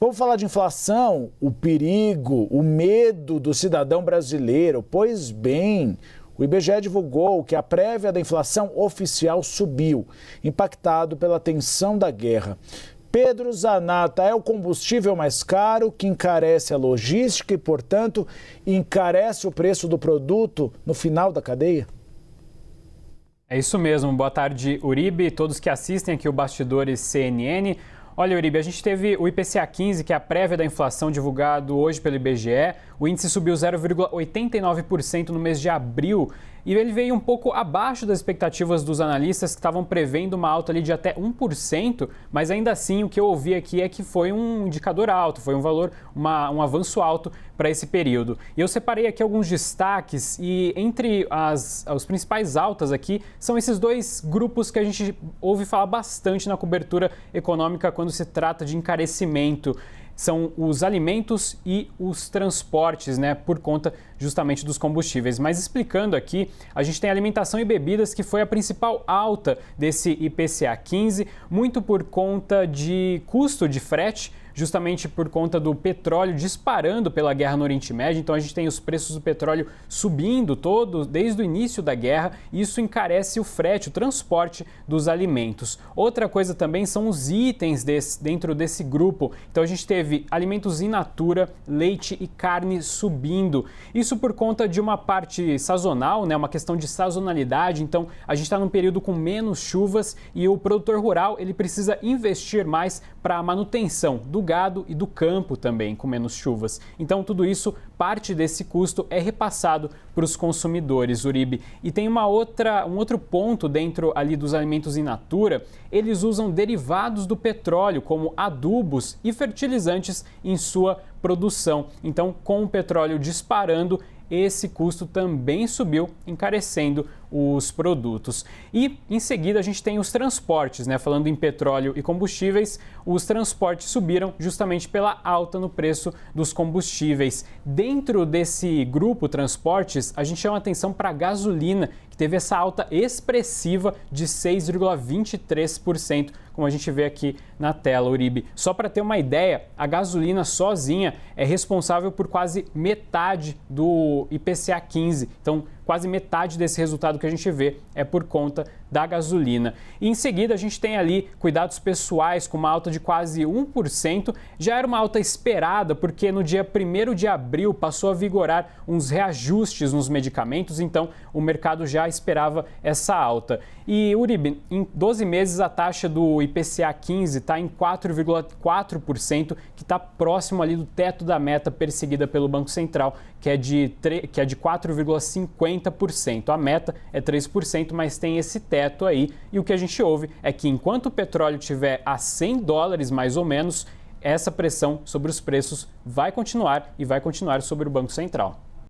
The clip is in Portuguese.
Vamos falar de inflação, o perigo, o medo do cidadão brasileiro. Pois bem, o IBGE divulgou que a prévia da inflação oficial subiu, impactado pela tensão da guerra. Pedro Zanata, é o combustível mais caro que encarece a logística e, portanto, encarece o preço do produto no final da cadeia? É isso mesmo. Boa tarde, Uribe, e todos que assistem aqui o Bastidores CNN. Olha, Uribe, a gente teve o IPCA 15, que é a prévia da inflação divulgado hoje pelo IBGE. O índice subiu 0,89% no mês de abril e ele veio um pouco abaixo das expectativas dos analistas que estavam prevendo uma alta ali de até 1%, mas ainda assim o que eu ouvi aqui é que foi um indicador alto, foi um valor, um avanço alto para esse período. E eu separei aqui alguns destaques e entre os principais altas aqui são esses dois grupos que a gente ouve falar bastante na cobertura econômica quando se trata de encarecimento. São os alimentos e os transportes, né, por conta justamente dos combustíveis. Mas explicando aqui, a gente tem alimentação e bebidas, que foi a principal alta desse IPCA 15, muito por conta de custo de frete, justamente por conta do petróleo disparando pela guerra no Oriente Médio. Então a gente tem os preços do petróleo subindo desde o início da guerra, e isso encarece o frete, o transporte dos alimentos. Outra coisa também são os itens dentro desse grupo. Então a gente teve alimentos in natura, leite e carne subindo. Isso por conta de uma parte sazonal, né, uma questão de sazonalidade. Então a gente está num período com menos chuvas e o produtor rural ele precisa investir mais para a manutenção do gado e do campo também, com menos chuvas. Então tudo isso, parte desse custo é repassado para os consumidores, Uribe. E tem um outro ponto dentro ali dos alimentos in natura, eles usam derivados do petróleo, como adubos e fertilizantes em sua produção. Então, com o petróleo disparando, esse custo também subiu, encarecendo os produtos. E em seguida a gente tem os transportes, né? Falando em petróleo e combustíveis, os transportes subiram justamente pela alta no preço dos combustíveis. Dentro desse grupo transportes, a gente chama atenção para a gasolina, que teve essa alta expressiva de 6,23%, como a gente vê aqui na tela, Uribe. Só para ter uma ideia, a gasolina sozinha é responsável por quase metade do IPCA 15. Então, quase metade desse resultado que a gente vê é por conta da gasolina. E em seguida a gente tem ali cuidados pessoais com uma alta de quase 1%. Já era uma alta esperada porque no dia 1º de abril passou a vigorar uns reajustes nos medicamentos, então o mercado já esperava essa alta. E Uribe, em 12 meses a taxa do IPCA 15 está em 4,4%, que está próximo ali do teto da meta perseguida pelo Banco Central, que é de 4,50%. A meta é 3%, mas tem esse teto aí. E o que a gente ouve é que enquanto o petróleo estiver a $100 mais ou menos, essa pressão sobre os preços vai continuar e vai continuar sobre o Banco Central.